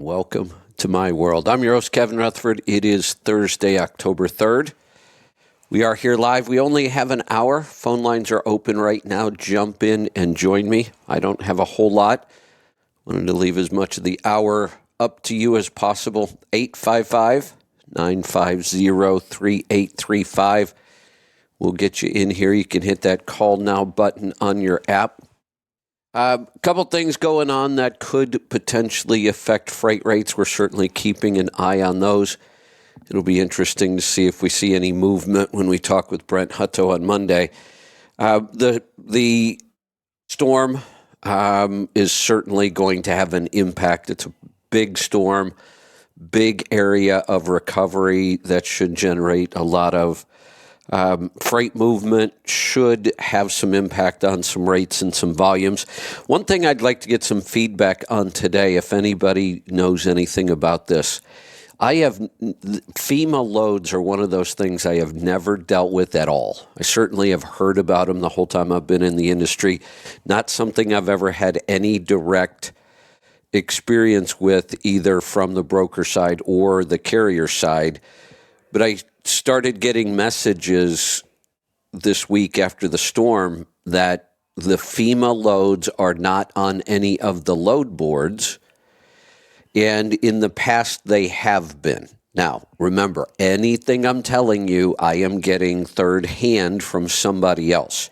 Welcome to my world. I'm your host, Kevin Rutherford. It is Thursday, October 3rd. We are here live. We only have an hour. Phone lines are open right now. Jump in and join me. I don't have a whole lot. Wanted to leave as much of the hour up to you as possible. 855-950-3835. We'll get you in here. You can hit that call now button on your app. A couple things going on that could potentially affect freight rates. We're certainly keeping an eye on those. It'll be interesting to see if we see any movement when we talk with Brent Hutto on Monday. The storm is certainly going to have an impact. It's a big storm, big area of recovery that should generate a lot of freight movement, should have some impact on some rates and some volumes. One thing I'd like to get some feedback on today, if anybody knows anything about this. FEMA loads are one of those things I have never dealt with at all. I certainly have heard about them the whole time I've been in the industry. Not something I've ever had any direct experience with, either from the broker side or the carrier side. But I started getting messages this week after the storm that the FEMA loads are not on any of the load boards, and in the past they have been. Now, remember, anything I'm telling you, I am getting third hand from somebody else.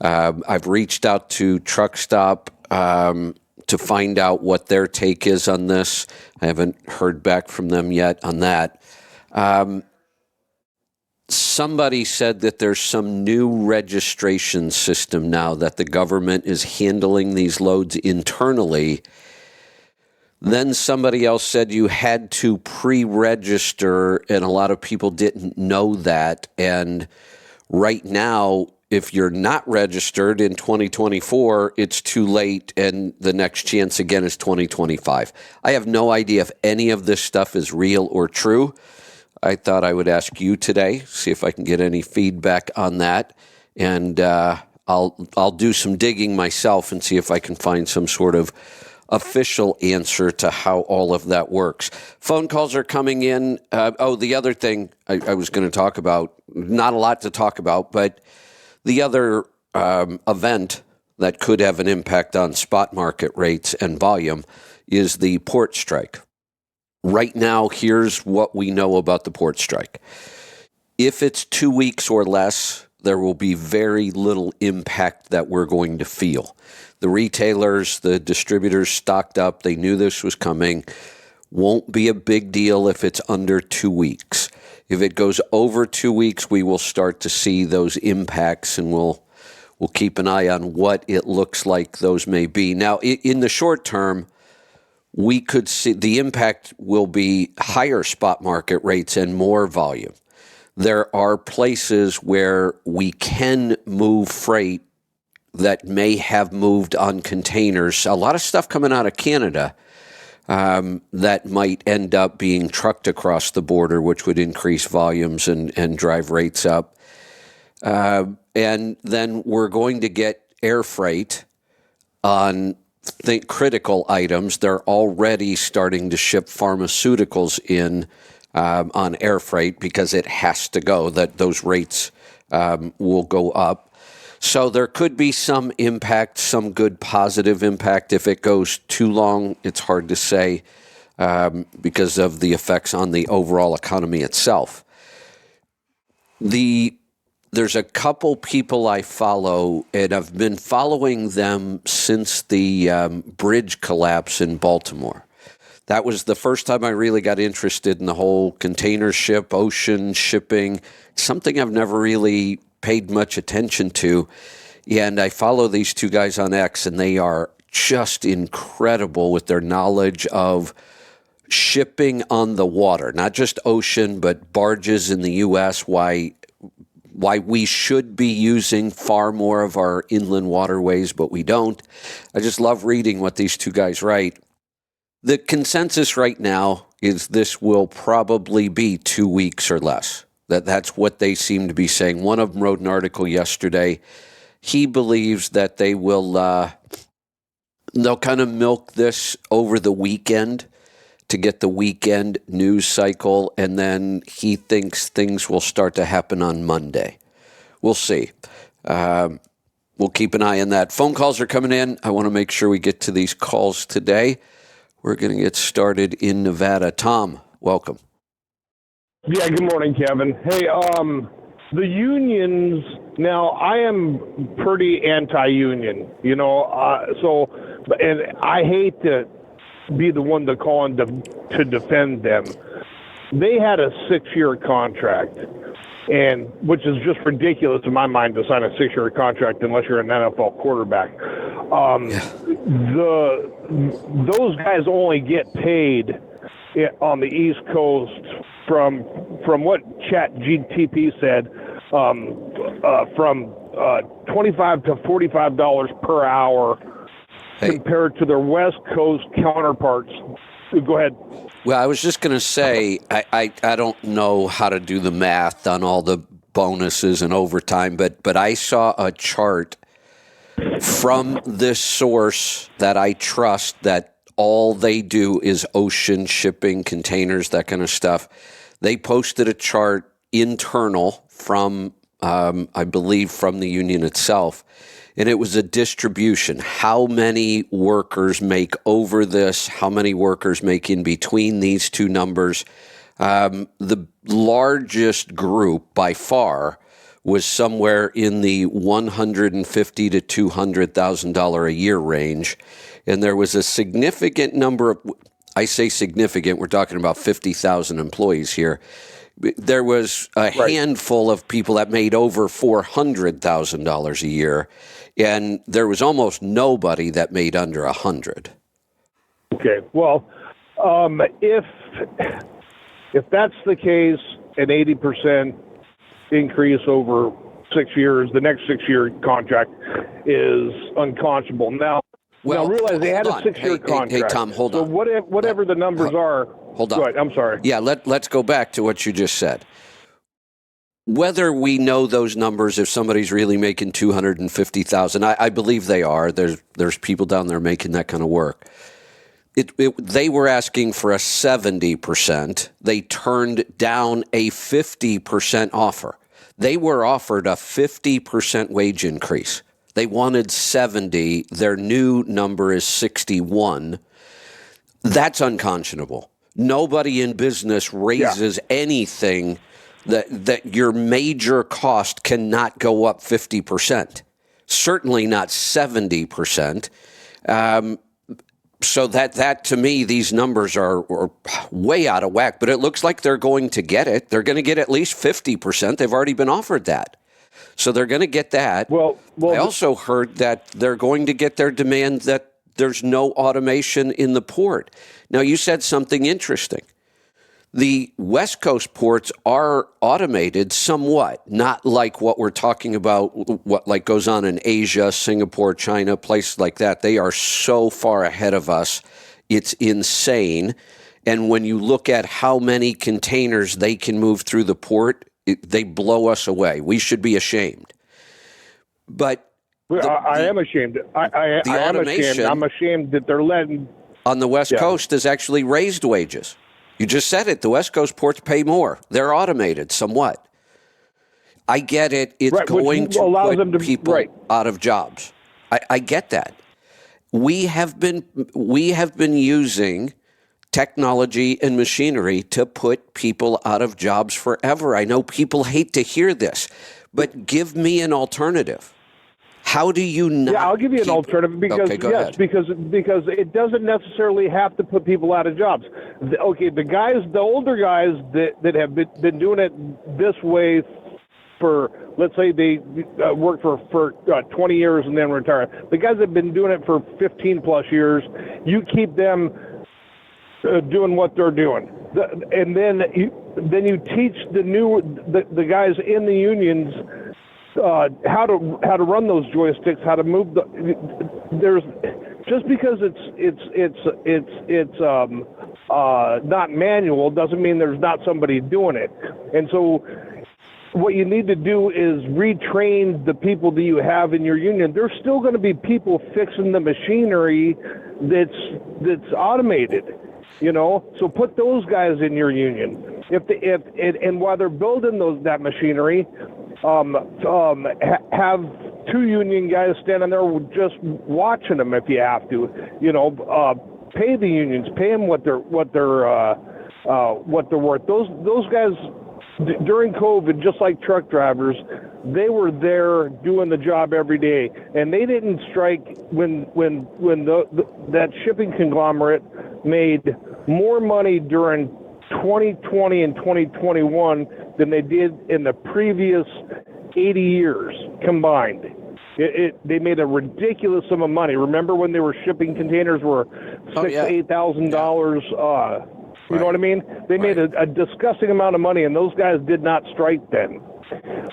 I've reached out to Truck Stop to find out what their take is on this. I haven't heard back from them yet on that. Somebody said that there's some new registration system now that the government is handling these loads internally. Then somebody else said you had to pre-register, and a lot of people didn't know that. And right now, if you're not registered in 2024, it's too late, and the next chance again is 2025. I have no idea if any of this stuff is real or true. I thought I would ask you today, see if I can get any feedback on that, and I'll do some digging myself and see if I can find some sort of official answer to how all of that works. Phone calls are coming in. The other thing I was going to talk about, not a lot to talk about, but the other event that could have an impact on spot market rates and volume is the port strike. Right now, here's what we know about the port strike. If it's 2 weeks or less, there will be very little impact that we're going to feel. The retailers, the distributors stocked up. They knew this was coming. Won't be a big deal if it's under 2 weeks. If it goes over 2 weeks, we will start to see those impacts, and we'll keep an eye on what it looks like those may be. Now, in the short term, we could see the impact will be higher spot market rates and more volume. There are places where we can move freight that may have moved on containers. A lot of stuff coming out of Canada that might end up being trucked across the border, which would increase volumes and drive rates up. And then we're going to get air freight on critical items. They're already starting to ship pharmaceuticals in on air freight because it has to go, that those rates will go up. So there could be some impact, some good positive impact. If it goes too long, it's hard to say because of the effects on the overall economy itself. There's a couple people I follow, and I've been following them since the bridge collapse in Baltimore. That was the first time I really got interested in the whole container ship, ocean shipping, something I've never really paid much attention to. And I follow these two guys on X, and they are just incredible with their knowledge of shipping on the water, not just ocean, but barges in the U.S., why we should be using far more of our inland waterways, but we don't. I just love reading what these two guys write. The consensus right now is this will probably be 2 weeks or less. That's what they seem to be saying. One of them wrote an article yesterday. He believes that they'll kind of milk this over the weekend to get the weekend news cycle, and then he thinks things will start to happen on Monday. We'll see. We'll keep an eye on that. Phone calls are coming in. I want to make sure we get to these calls today. We're going to get started in Nevada. Tom, welcome. Yeah, good morning, Kevin. Hey, the unions, now I am pretty anti-union, and I hate to be the one to call in to defend them. They had a 6-year contract, and which is just ridiculous in my mind to sign a 6-year contract unless you're an NFL quarterback. Those guys only get paid on the East Coast from what ChatGPT said, from $25 to $45 per hour, compared to their West Coast counterparts. Go ahead. Well, I was just going to say, I don't know how to do the math on all the bonuses and overtime, but I saw a chart from this source that I trust, that all they do is ocean shipping, containers, that kind of stuff. They posted a chart internal from, I believe, from the union itself, and it was a distribution. How many workers make over this? How many workers make in between these two numbers? The largest group by far was somewhere in the $150,000 to $200,000 a year range. And there was a significant number of, I say significant, we're talking about 50,000 employees here. There was a handful of people that made over $400,000 a year, and there was almost nobody that made under 100. Okay, well, if that's the case, an 80% increase over 6 years, the next 6-year contract is unconscionable. Now realize they had a 6-year contract. Hey, Tom, hold on. So whatever the numbers are. Hold on. Go ahead, I'm sorry. Yeah, let's go back to what you just said. Whether we know those numbers, if somebody's really making $250,000, I believe they are. There's people down there making that kind of work. They were asking for a 70%. They turned down a 50% offer. They were offered a 50% wage increase. They wanted 70. Their new number is 61. That's unconscionable. Nobody in business raises anything that your major cost cannot go up 50%. Certainly not 70%. So that to me, these numbers are way out of whack, but it looks like they're going to get it. They're going to get at least 50%. They've already been offered that. So they're going to get that. Well, I also heard that they're going to get their demand that there's no automation in the port. Now, you said something interesting. The West Coast ports are automated somewhat, not like what we're talking about, what like goes on in Asia, Singapore, China, places like that. They are so far ahead of us. It's insane. And when you look at how many containers they can move through the port, they blow us away. We should be ashamed. But I am ashamed. I am ashamed. I'm ashamed that they're letting on the West Coast has actually raised wages. You just said it. The West Coast ports pay more. They're automated somewhat. I get it. It's going to put people out of jobs. I get that. We have been using technology and machinery to put people out of jobs forever. I know people hate to hear this, but give me an alternative. How do you not? Yeah, I'll give you an alternative because because it doesn't necessarily have to put people out of jobs. The older guys that have been doing it this way for, let's say they work for 20 years and then retire. The guys that have been doing it for 15 plus years, you keep them doing what they're doing, and then you teach the guys in the unions how to run those joysticks, how to move there's just because it's not manual doesn't mean there's not somebody doing it. And so what you need to do is retrain the people that you have in your union. There's still going to be people fixing the machinery that's automated. So put those guys in your union. And while they're building that machinery, have two union guys standing there just watching them if you have to. Pay the unions, pay them what they're worth. Those guys during COVID, just like truck drivers, they were there doing the job every day, and they didn't strike when that shipping conglomerate made more money during 2020 and 2021 than they did in the previous 80 years combined. They made a ridiculous sum of money. Remember when they were shipping containers were $6,000 to $8,000? You know what I mean? They made a disgusting amount of money, and those guys did not strike then.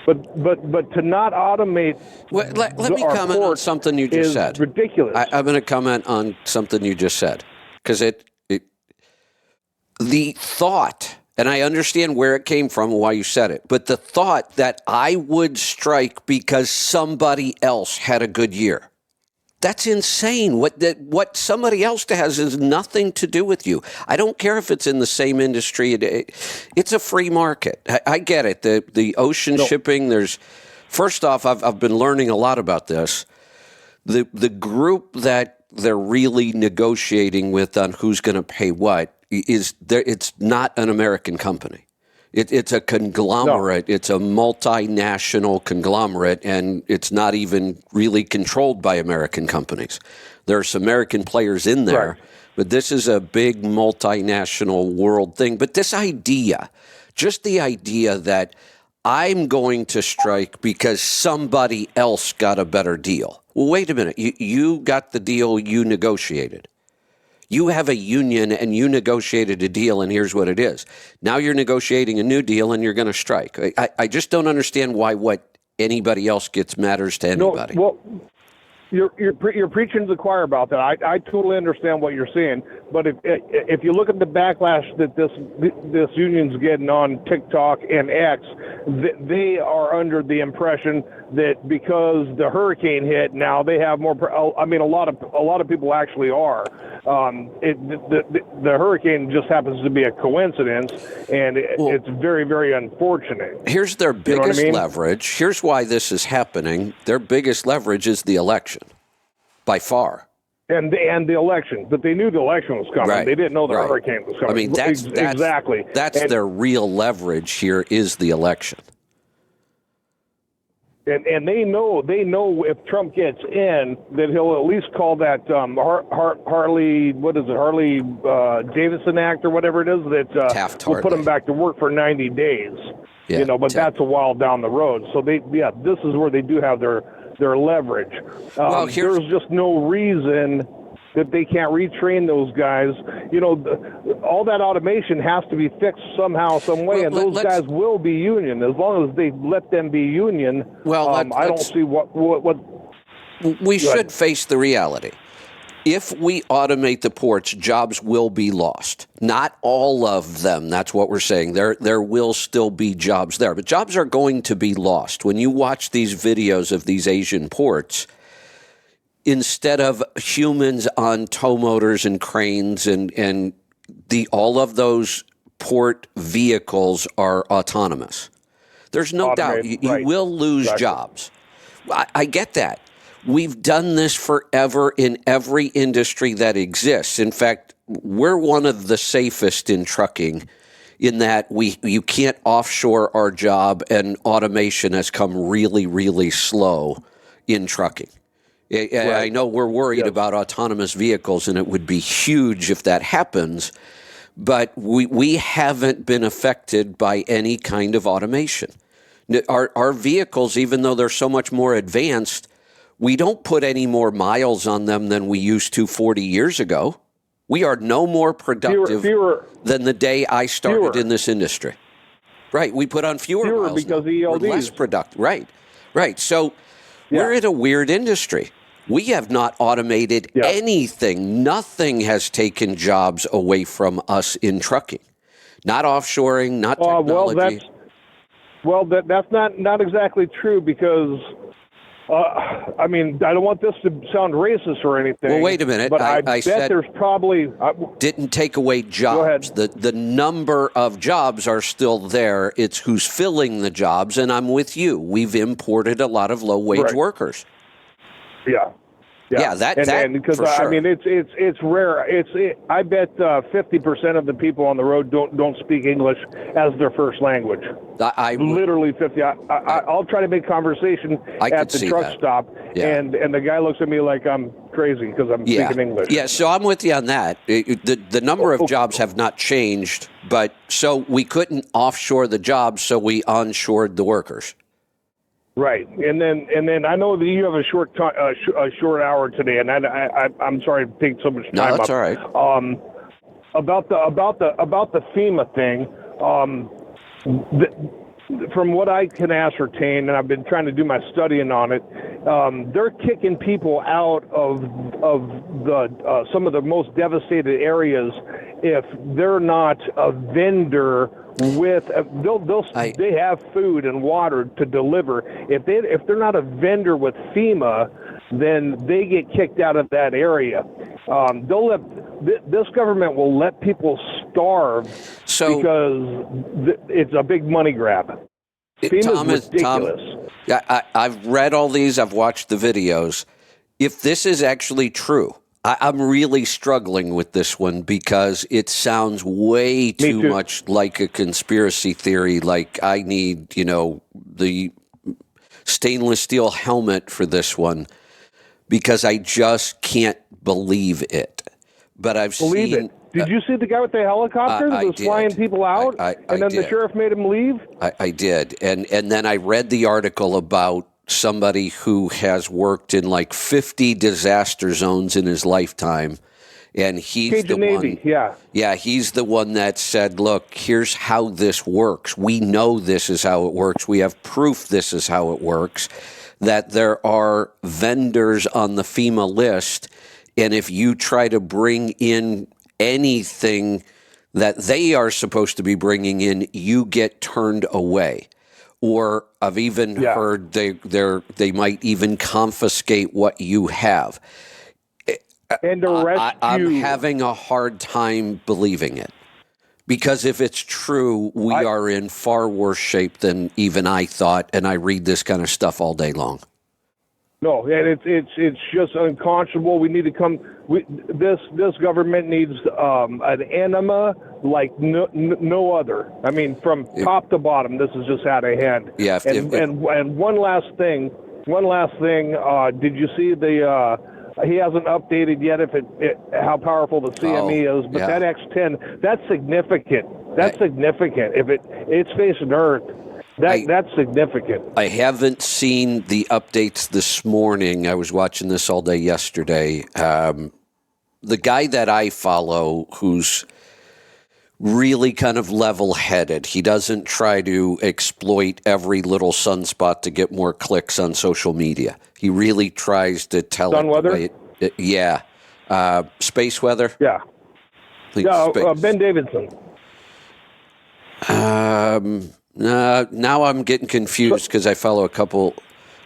But to not automate. Well, let me comment on something you just said. Ridiculous. I'm going to comment on something you just said, because the thought, and I understand where it came from and why you said it, but the thought that I would strike because somebody else had a good year. That's insane. What somebody else has nothing to do with you. I don't care if it's in the same industry. It's a free market. I get it. The ocean shipping, first off, I've been learning a lot about this. The group that they're really negotiating with on who's going to pay what it's not an American company. It's a conglomerate. No. It's a multinational conglomerate, and it's not even really controlled by American companies. There's American players in there, but this is a big multinational world thing. But this idea, just the idea that I'm going to strike because somebody else got a better deal. Well, wait a minute. You got the deal you negotiated. You have a union and you negotiated a deal, and here's what it is. Now you're negotiating a new deal and you're going to strike. I just don't understand why what anybody else gets matters to anybody. No, well, you're preaching to the choir about that. I totally understand what you're saying, but if you look at the backlash that this union's getting on TikTok and X, they are under the impression that because the hurricane hit, now they have more. I mean, a lot of people actually are. The hurricane just happens to be a coincidence, and it's very, very unfortunate. Here's their biggest leverage. Here's why this is happening. Their biggest leverage is the election, by far. And the election, but they knew the election was coming. Right. They didn't know the hurricane was coming. I mean, that's exactly. That's their real leverage here is the election. And they know if Trump gets in that he'll at least call that Harley Davidson Act or whatever it is that will put him back to work for 90 days. Yeah, but that's a while down the road. So this is where they do have their leverage. There's just no reason that they can't retrain those guys. All that automation has to be fixed somehow, some way, and those guys will be union as long as they let them be union. Well, I don't see what. We should face the reality. If we automate the ports, jobs will be lost. Not all of them. That's what we're saying. There will still be jobs there, but jobs are going to be lost. When you watch these videos of these Asian ports, instead of humans on tow motors and cranes and all of those port vehicles are autonomous. There's no doubt you will lose jobs. I get that. We've done this forever in every industry that exists. In fact, we're one of the safest in trucking in that you can't offshore our job, and automation has come really, really slow in trucking. I know we're worried about autonomous vehicles, and it would be huge if that happens, but we haven't been affected by any kind of automation. Our vehicles, even though they're so much more advanced, we don't put any more miles on them than we used to 40 years ago. We are no more productive than the day I started in this industry. Right, we put on fewer miles because now. We're less productive. Right. So we're in a weird industry. We have not automated anything. Nothing has taken jobs away from us in trucking. Not offshoring, not technology. That's not exactly true because I mean, I don't want this to sound racist or anything. Well, wait a minute. But I bet said there's probably didn't take away jobs. Go ahead. The number of jobs are still there. It's who's filling the jobs, and I'm with you. We've imported a lot of low-wage workers. Yeah. Yeah, because for sure. I mean it's rare. I bet 50% of the people on the road don't speak English as their first language. Literally 50. I'll try to make conversation at the truck stop, and the guy looks at me like I'm crazy because I'm speaking English. Yeah, so I'm with you on that. The number of jobs have not changed, but so we couldn't offshore the jobs, so we onshored the workers. Right, and then I know that you have a short hour today, and I'm sorry to take so much time. No, that's up. all right. About the FEMA thing, from what I can ascertain, and I've been trying to do my studying on it, they're kicking people out of the some of the most devastated areas if they're not a vendor. They have food and water to deliver. If they're not a vendor with FEMA, then they get kicked out of that area. This government will let people starve because it's a big money grab. FEMA is ridiculous. I've read all these. I've watched the videos. If this is actually true, I'm really struggling with this one because it sounds way too much like a conspiracy theory. Like I need, the stainless steel helmet for this one because I just can't believe it. But I've seen it. Did you see the guy with the helicopter that was flying people out, and then the sheriff made him leave? I did, and then I read the article about somebody who has worked in like 50 disaster zones in his lifetime, and he's the Navy. one. Yeah, he's the one that said, "Look, here's how this works. We know this is how it works. We have proof this is how it works. That there are vendors on the FEMA list, and if you try to bring in anything that they are supposed to be bringing in, you get turned away." Or I've even heard they might even confiscate what you have. And arrest I'm having a hard time believing it. Because if it's true, we are in far worse shape than even I thought, and I read this kind of stuff all day long. No, and it's just unconscionable. We need to come. This government needs an enema like no other. I mean, from top to bottom, this is just out of hand. Yeah. And one last thing. Did you see the? He hasn't updated yet how powerful the CME is, but that X10, that's significant. That's significant. If it's facing Earth. That's significant. I haven't seen the updates this morning. I was watching this all day yesterday. The guy that I follow, who's really kind of level-headed, he doesn't try to exploit every little sunspot to get more clicks on social media. He really tries to tell Sunweather? Space weather? Yeah. Ben Davidson. Now I'm getting confused because I follow a couple.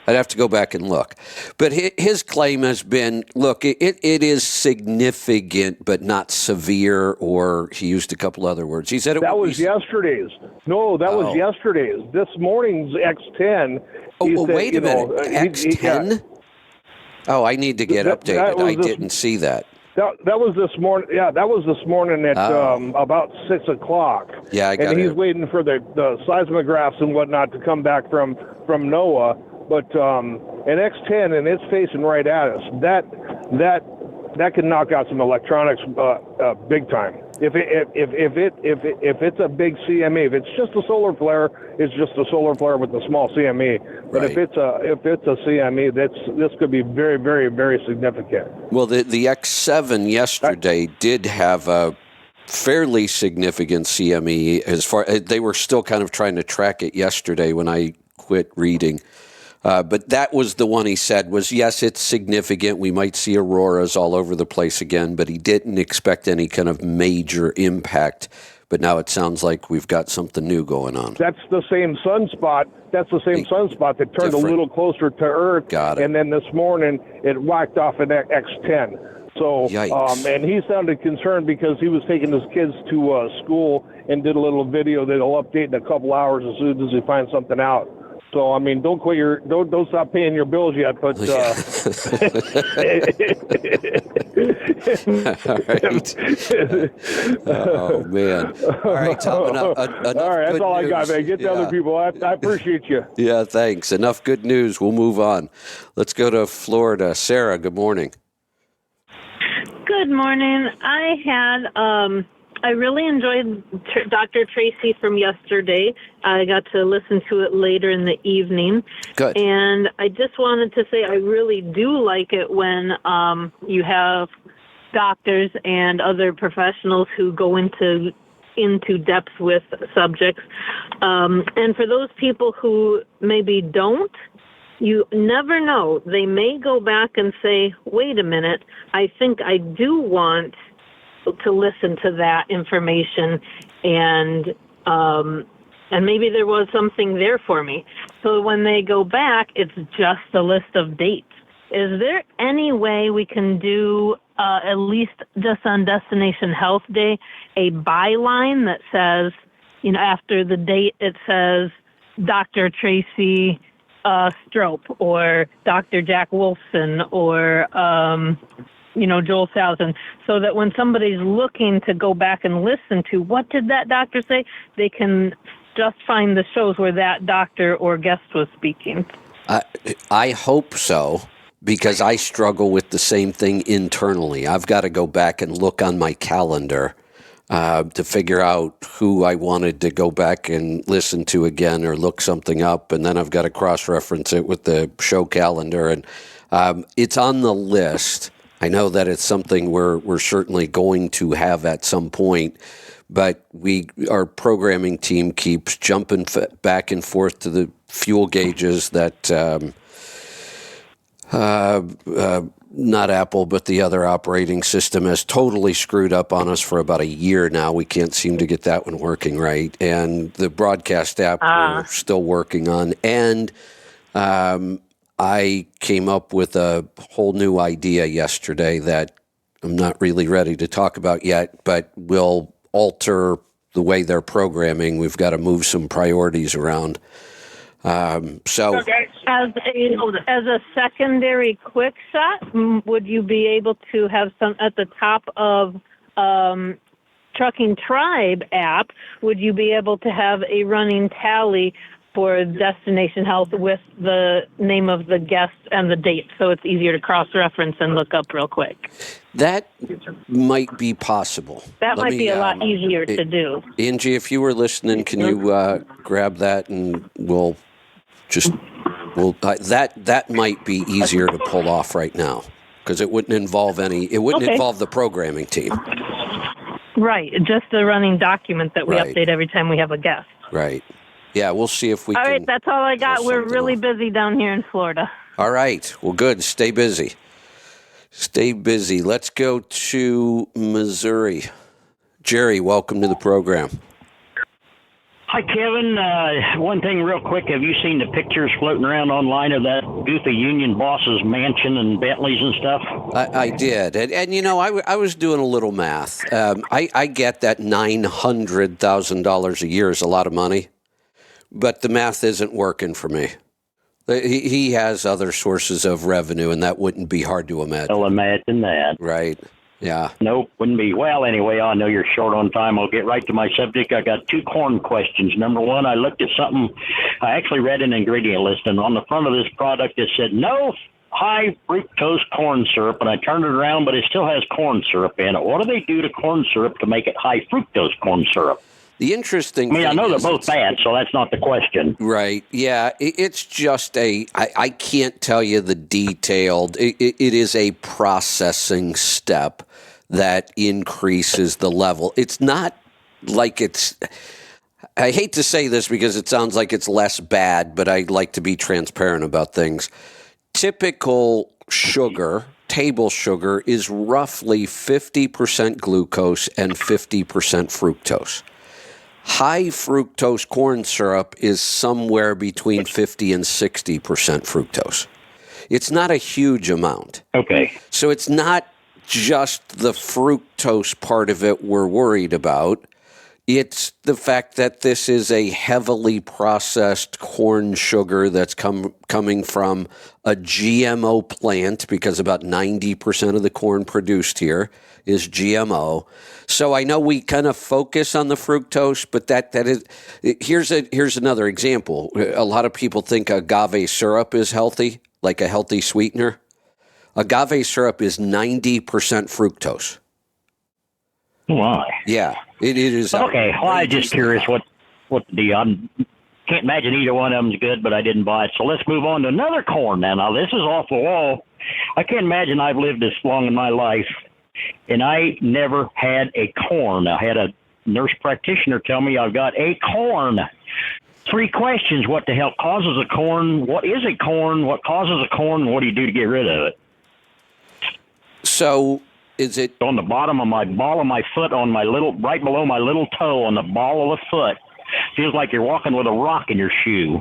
I'd have to go back and look. But his claim has been, look, it is significant but not severe, or he used a couple other words. He said that was yesterday's. No, that was yesterday's. This morning's X10. Wait a minute. X10? I need to get updated. I didn't see that. That was this morning. Yeah, that was this morning at about 6 o'clock. Yeah, I got it. And he's waiting for the seismographs and whatnot to come back from NOAA. But an X10, and it's facing right at us. That can knock out some electronics big time. If it's a big CME, if it's just a solar flare, it's just a solar flare with a small CME. But right. if it's a CME, this could be very, very, very significant. Well, the X7 yesterday did have a fairly significant CME. As far they were still kind of trying to track it yesterday when I quit reading. But that was the one he said was, yes, it's significant. We might see auroras all over the place again, but he didn't expect any kind of major impact. but now it sounds like we've got something new going on. That's the same sunspot. That's the same sunspot that turned a little closer to Earth. Got it. And then this morning, it whacked off an X10. So, and he sounded concerned because he was taking his kids to school and did a little video that he'll update in a couple hours as soon as he finds something out. So, I mean, don't stop paying your bills yet, but All right. Oh man! All right, Tom. All right, that's all news. I got, man. Get to other people. I appreciate you. Yeah, thanks. Enough good news. We'll move on. Let's go to Florida. Sarah, good morning. Good morning. I really enjoyed Dr. Tracy from yesterday. I got to listen to it later in the evening. Good. And I just wanted to say I really do like it when you have doctors and other professionals who go into depth with subjects. And for those people who maybe don't, you never know. They may go back and say, wait a minute, I think I do want to listen to that information, and maybe there was something there for me. So when they go back, it's just a list of dates. Is there any way we can do, at least just on Destination Health Day, a byline that says, after the date it says Dr. Tracy Strope or Dr. Jack Wolfson or Joel Salzman, so that when somebody's looking to go back and listen to what did that doctor say, they can just find the shows where that doctor or guest was speaking. I hope so, because I struggle with the same thing internally. I've got to go back and look on my calendar to figure out who I wanted to go back and listen to again or look something up, and then I've got to cross-reference it with the show calendar, and it's on the list. I know that it's something we're certainly going to have at some point, but our programming team keeps jumping back and forth to the fuel gauges that not Apple, but the other operating system has totally screwed up on us for about a year now. We can't seem to get that one working right. And the broadcast app we're still working on. And I came up with a whole new idea yesterday that I'm not really ready to talk about yet, but will alter the way they're programming. We've got to move some priorities around. Okay. As a secondary quick shot, would you be able to have some at the top of Trucking Tribe app? Would you be able to have a running tally for Destination Health with the name of the guest and the date, so it's easier to cross-reference and look up real quick? That might be possible. That might be a lot easier to do. Angie, if you were listening, can you grab that, and that might be easier to pull off right now, because it wouldn't involve involve the programming team. Right, just the running document that we update every time we have a guest. Right. Yeah, we'll see if we can. All right, that's all I got. We're really busy down here in Florida. All right. Well, good. Stay busy. Stay busy. Let's go to Missouri. Jerry, welcome to the program. Hi, Kevin. One thing real quick. Have you seen the pictures floating around online of that goofy union boss's mansion and Bentleys and stuff? I did. And I was doing a little math. I get that $900,000 a year is a lot of money, but the math isn't working for me. He has other sources of revenue, and that wouldn't be hard to imagine. I'll imagine that. Right. Yeah. Nope, wouldn't be. Well, anyway, I know you're short on time. I'll get right to my subject. I got two corn questions. Number one, I looked at something. I actually read an ingredient list, and on the front of this product, it said no high fructose corn syrup, and I turned it around, but it still has corn syrup in it. What do they do to corn syrup to make it high fructose corn syrup? The interesting thing, I know they're both bad, so that's not the question. Right. Yeah. It's just I can't tell you the detailed. It is a processing step that increases the level. It's not like I hate to say this because it sounds like it's less bad, but I like to be transparent about things. Typical sugar, table sugar, is roughly 50% glucose and 50% fructose. High fructose corn syrup is somewhere between 50 and 60% fructose. It's not a huge amount. Okay. So it's not just the fructose part of it we're worried about. It's the fact that this is a heavily processed corn sugar that's coming from a GMO plant, because about 90% of the corn produced here is GMO. So I know we kind of focus on the fructose, but that is here's another example. A lot of people think agave syrup is healthy, like a healthy sweetener. Agave syrup is 90% fructose. Why? Yeah, it is. Okay, well, I'm just curious what the deal. I can't imagine either one of them's good, but I didn't buy it. So let's move on to another corn now. Now, this is off the wall. I can't imagine I've lived this long in my life, and I never had a corn. I had a nurse practitioner tell me I've got a corn. 3 questions. What the hell causes a corn? What is a corn? What causes a corn? What do you do to get rid of it? So is it on the bottom of my ball of my foot, on my little, right below my little toe, on the ball of the foot? Feels like you're walking with a rock in your shoe.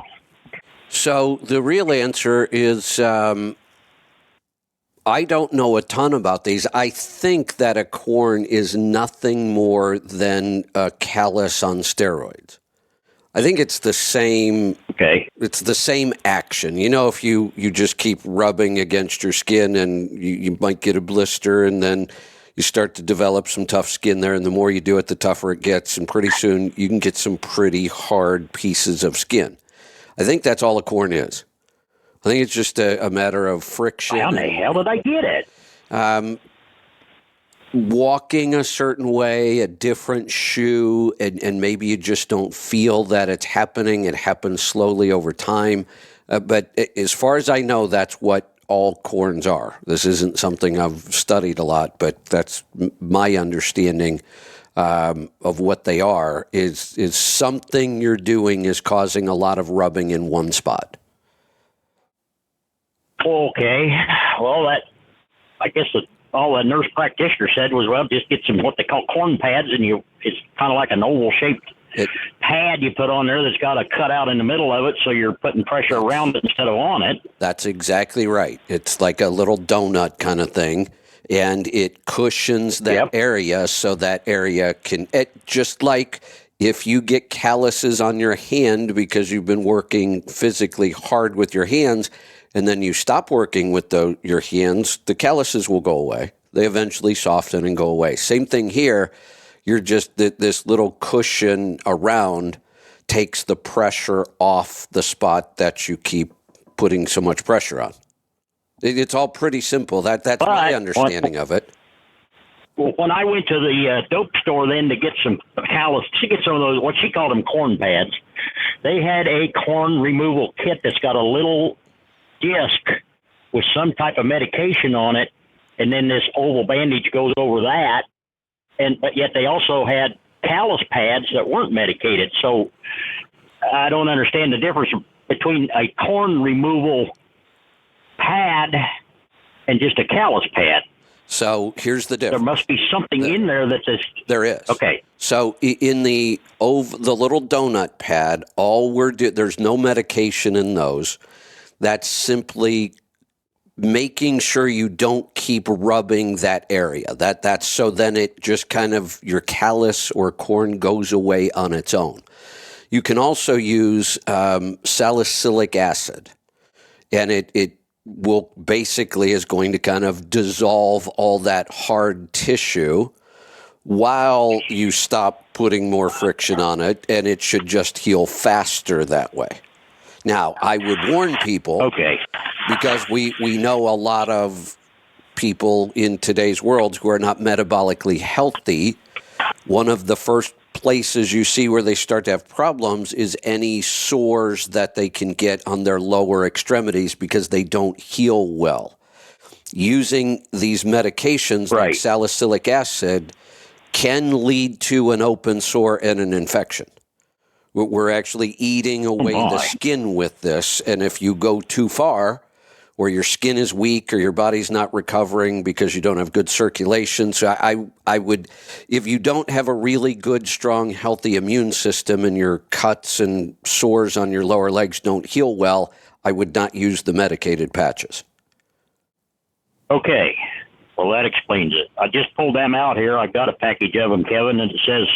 So the real answer is I don't know a ton about these. I think that a corn is nothing more than a callus on steroids. I think it's the same. Okay. It's the same action. You know, if you just keep rubbing against your skin and you might get a blister, and then you start to develop some tough skin there, and the more you do it, the tougher it gets, and pretty soon you can get some pretty hard pieces of skin. I think that's all a corn is. I think it's just a matter of friction. How the hell did I get it? Walking a certain way, a different shoe, and maybe you just don't feel that it's happening. It happens slowly over time. But as far as I know, that's what all corns are. This isn't something I've studied a lot, but that's my understanding of what they are, is something you're doing is causing a lot of rubbing in one spot. Okay. Well, I guess all the nurse practitioner said was, well, just get some what they call corn pads, and it's kind of like an oval-shaped pad you put on there that's got a cutout in the middle of it, so you're putting pressure around it instead of on it. That's exactly right. It's like a little donut kind of thing, and it cushions that area so that area can, just like if you get calluses on your hand because you've been working physically hard with your hands, and then you stop working with your hands, the calluses will go away. They eventually soften and go away. Same thing here. You're just, this little cushion around takes the pressure off the spot that you keep putting so much pressure on. It's all pretty simple. That's my understanding of it. Well, when I went to the dope store then to get some callus, to get some of those, what she called them corn pads, they had a corn removal kit that's got a little disc with some type of medication on it, and then this oval bandage goes over that, but yet they also had callus pads that weren't medicated. So I don't understand the difference between a corn removal pad and just a callus pad. So here's the difference. There must be something in there that says... There is. Okay. So in the little donut pad, there's no medication in those. That's simply making sure you don't keep rubbing that area. That's so then it just kind of, your callus or corn goes away on its own. You can also use salicylic acid, and it will basically is going to kind of dissolve all that hard tissue while you stop putting more friction on it, and it should just heal faster that way. Now, I would warn people, because we know a lot of people in today's world who are not metabolically healthy. One of the first places you see where they start to have problems is any sores that they can get on their lower extremities because they don't heal well. Using these medications like salicylic acid can lead to an open sore and an infection. We're actually eating away the skin with this, and if you go too far, or your skin is weak or your body's not recovering because you don't have good circulation. So I would, if you don't have a really good, strong, healthy immune system and your cuts and sores on your lower legs don't heal well, I would not use the medicated patches. Okay. Well, that explains it. I just pulled them out here. I got a package of them, Kevin, and it says,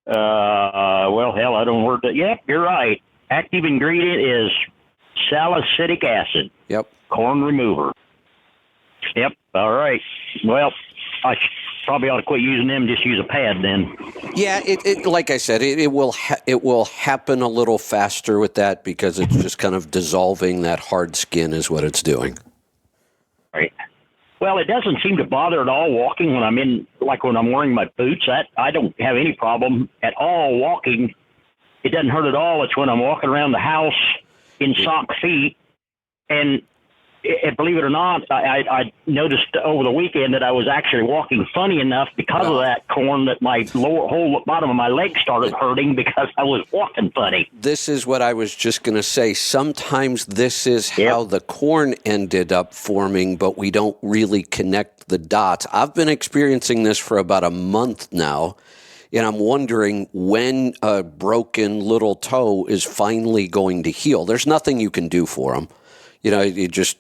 well, hell, I don't word that. Yep, you're right. Active ingredient is salicylic acid. Yep. Corn remover. Yep. All right. Well, I probably ought to quit using them. Just use a pad then. Yeah. It like I said, it will happen a little faster with that because it's just kind of dissolving that hard skin is what it's doing. Right. Well, it doesn't seem to bother at all walking when I'm in, like when I'm wearing my boots. I don't have any problem at all walking. It doesn't hurt at all. It's when I'm walking around the house in sock feet. And believe it or not, I noticed over the weekend that I was actually walking funny enough because of that corn that my whole bottom of my leg started hurting because I was walking funny. This is what I was just going to say. Sometimes this is how the corn ended up forming, but we don't really connect the dots. I've been experiencing this for about a month now, and I'm wondering when a broken little toe is finally going to heal. There's nothing you can do for them. You know, you just...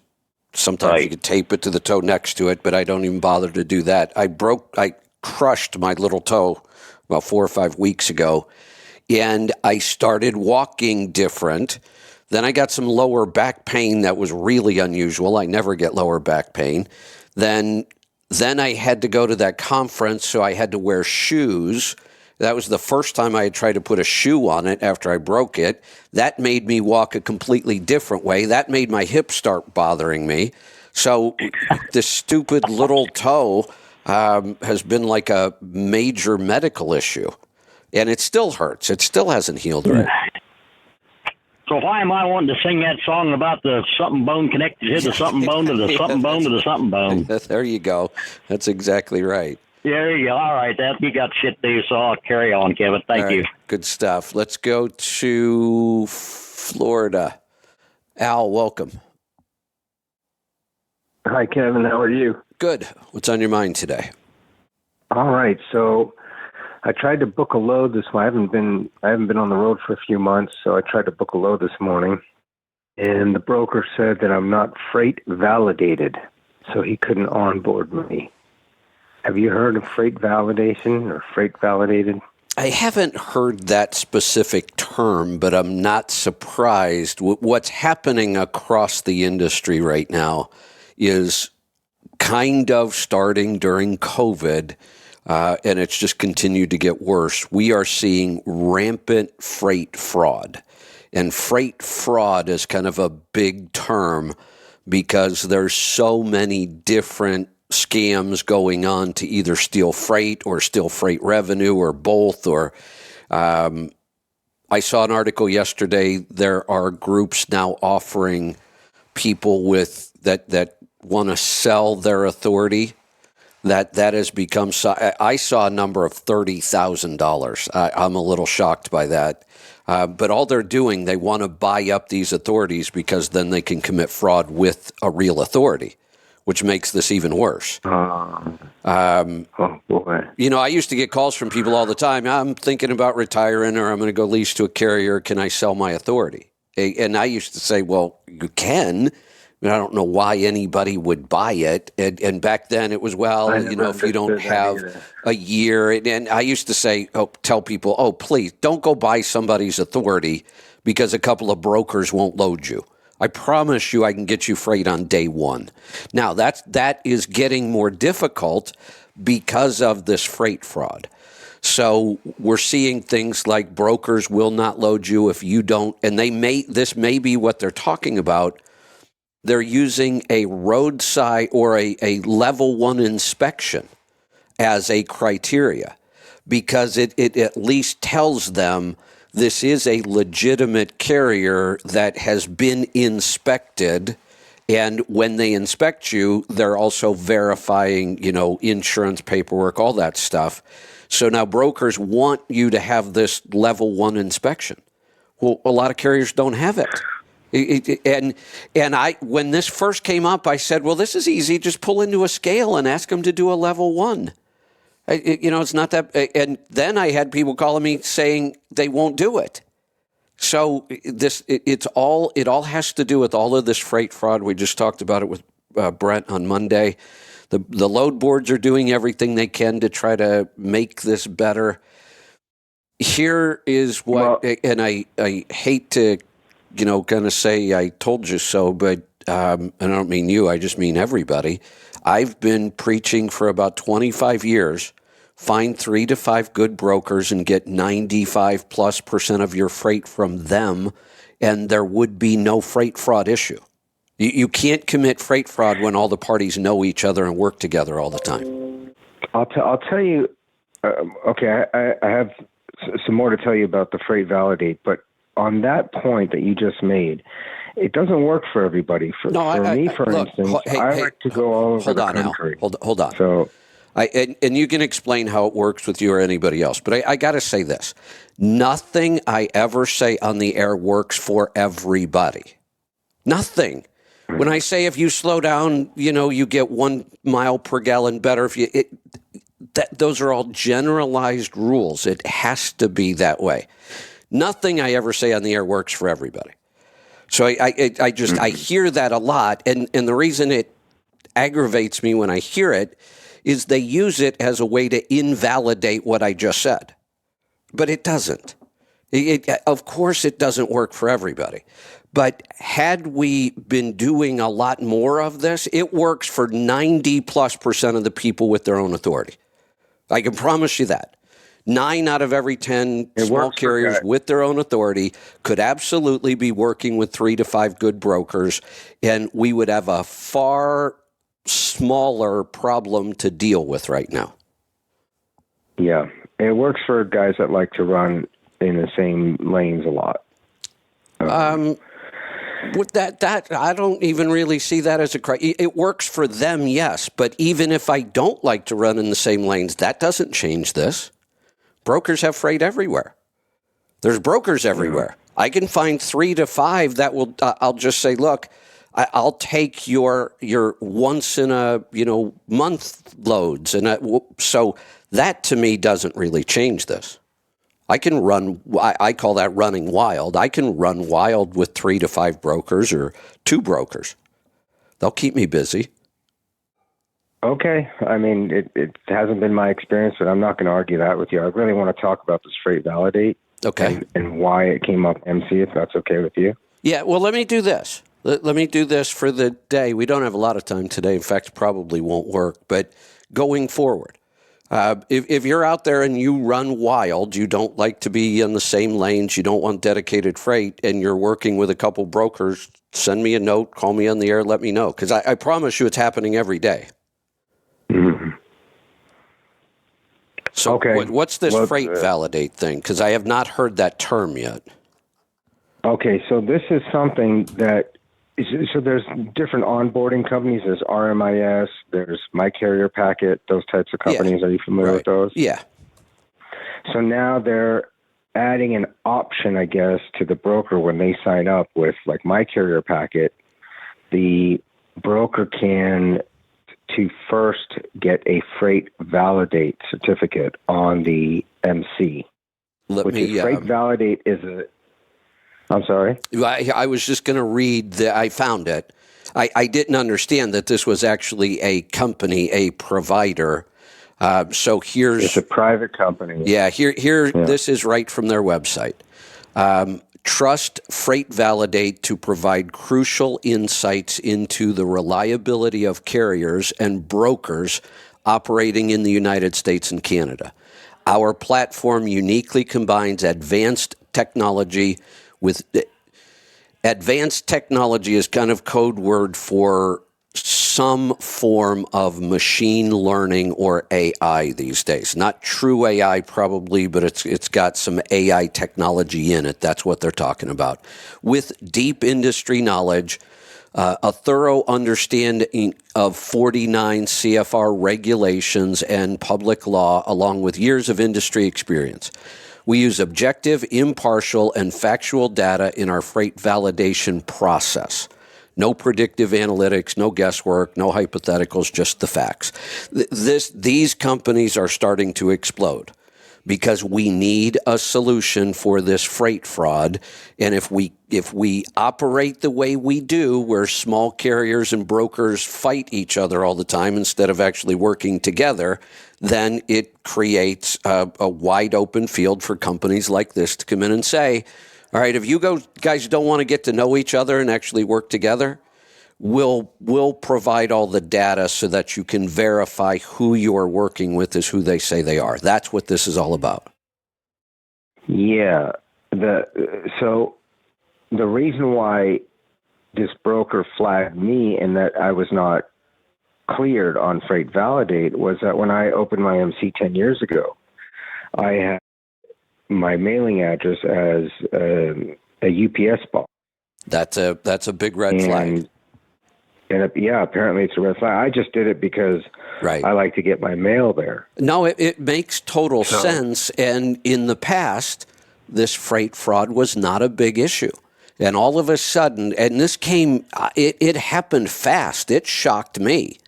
Sometimes you could tape it to the toe next to it, but I don't even bother to do that. I crushed my little toe about 4 or 5 weeks ago, and I started walking different. Then I got some lower back pain that was really unusual. I never get lower back pain. Then I had to go to that conference, so I had to wear shoes. That was the first time I had tried to put a shoe on it after I broke it. That made me walk a completely different way. That made my hips start bothering me. So this stupid little toe has been like a major medical issue. And it still hurts. It still hasn't healed right. So why am I wanting to sing that song about the something bone connected to the something bone to the something bone to the something bone? There you go. That's exactly right. Yeah, there you go. All right, you got shit to do, so I'll carry on, Kevin. Thank you. Good stuff. Let's go to Florida. Al, welcome. Hi, Kevin. How are you? Good. What's on your mind today? All right. So I tried to book a load this morning. I haven't been on the road for a few months, so I tried to book a load this morning. And the broker said that I'm not freight validated, so he couldn't onboard me. Have you heard of freight validation or freight validated? I haven't heard that specific term, but I'm not surprised. What's happening across the industry right now is kind of starting during COVID, and it's just continued to get worse. We are seeing rampant freight fraud. And freight fraud is kind of a big term because there's so many different scams going on to either steal freight or steal freight revenue or both. Or I saw an article yesterday. There are groups now offering people with that want to sell their authority. That has become. I saw a number of $30,000. I'm a little shocked by that. But all they're doing, they want to buy up these authorities because then they can commit fraud with a real authority, which makes this even worse. Oh, boy. You know, I used to get calls from people all the time. I'm thinking about retiring or I'm going to go lease to a carrier. Can I sell my authority? And I used to say, well, you can. I don't know why anybody would buy it. And back then it was, well, you know, if you don't have a year. And I used to say, tell people, please don't go buy somebody's authority because a couple of brokers won't load you. I promise you I can get you freight on day one. Now, that is getting more difficult because of this freight fraud. So we're seeing things like brokers will not load you if you don't, and this may be what they're talking about. They're using a roadside or a level 1 inspection as a criteria because it at least tells them this is a legitimate carrier that has been inspected. And when they inspect you, they're also verifying, insurance paperwork, all that stuff. So now brokers want you to have this level 1 inspection. Well, a lot of carriers don't have it. And I, when this first came up, I said, well, this is easy. Just pull into a scale and ask them to do a level 1. It's not that. And then I had people calling me saying they won't do it. So it all has to do with all of this freight fraud. We just talked about it with Brent on Monday. The load boards are doing everything they can to try to make this better. Here is what, and I hate to, kind of say I told you so, but I don't mean you, I just mean everybody. I've been preaching for about 25 years. Find 3 to 5 good brokers and get 95+% of your freight from them, and there would be no freight fraud issue. You can't commit freight fraud when all the parties know each other and work together all the time. I'll tell you. Okay, I have some more to tell you about the Freight Validate, but on that point that you just made, it doesn't work for everybody. For me, for instance, I like to go all over the country. Hold on. So, and you can explain how it works with you or anybody else, but I got to say this. Nothing I ever say on the air works for everybody. Nothing. When I say if you slow down, you get 1 mile per gallon better. Those are all generalized rules. It has to be that way. Nothing I ever say on the air works for everybody. So I hear that a lot, and the reason it aggravates me when I hear it is they use it as a way to invalidate what I just said. But it doesn't. Of course it doesn't work for everybody. But had we been doing a lot more of this, it works for 90+% of the people with their own authority. I can promise you that. 9 out of every 10 small carriers with their own authority could absolutely be working with 3 to 5 good brokers, and we would have a far smaller problem to deal with right now. Yeah, it works for guys that like to run in the same lanes a lot. With that I don't even really see that as a criteria. It works for them, yes, but even if I don't like to run in the same lanes, that doesn't change this. Brokers have freight everywhere. There's brokers everywhere. I can find 3 to 5 that will. I'll just say, look, I'll take your once in a month loads, and so that to me doesn't really change this. I can run. I call that running wild. I can run wild with 3 to 5 brokers or 2 brokers. They'll keep me busy. Okay. I mean, it hasn't been my experience, but I'm not going to argue that with you. I really want to talk about this Freight Validate. Okay. And why it came up, MC, if that's okay with you. Yeah. Well, let me do this. Let me do this for the day. We don't have a lot of time today. In fact, probably won't work. But going forward, if you're out there and you run wild, you don't like to be in the same lanes, you don't want dedicated freight, and you're working with a couple brokers, send me a note, call me on the air, let me know. Because I promise you it's happening every day. Mm-hmm. So okay. What's this Freight Validate thing? Because I have not heard that term yet. Okay, so this is something that so there's different onboarding companies. There's RMIS, there's My Carrier Packet, those types of companies. Yeah. Are you familiar with those? Yeah. So now they're adding an option, I guess, to the broker when they sign up with like My Carrier Packet. The broker can to first get a Freight Validate certificate on the MC. Freight Validate is a... I'm sorry? I was just going to read that I found it. I didn't understand that this was actually a company, a provider. So here's... It's a private company. Yeah, this is right from their website. Trust Freight Validate to provide crucial insights into the reliability of carriers and brokers operating in the United States and Canada. Our platform uniquely combines advanced technology with advanced technology is kind of code word for some form of machine learning or AI these days. Not true AI probably, but it's got some AI technology in it. That's what they're talking about. With deep industry knowledge, a thorough understanding of 49 CFR regulations and public law, along with years of industry experience. We use objective, impartial, and factual data in our freight validation process. No predictive analytics, no guesswork, no hypotheticals, just the facts. These companies are starting to explode because we need a solution for this freight fraud. And if we operate the way we do, where small carriers and brokers fight each other all the time instead of actually working together, then it creates a wide open field for companies like this to come in and say, all right, if you guys don't want to get to know each other and actually work together, we'll provide all the data so that you can verify who you're working with is who they say they are. That's what this is all about. Yeah. So the reason why this broker flagged me and that I was not cleared on Freight Validate was that when I opened my MC 10 years ago, I had my mailing address as a UPS box. That's a big red flag. And apparently it's a red flag. I just did it because I like to get my mail there. No, it makes total sense. And in the past, this freight fraud was not a big issue. And all of a sudden, and this came, it happened fast. It shocked me.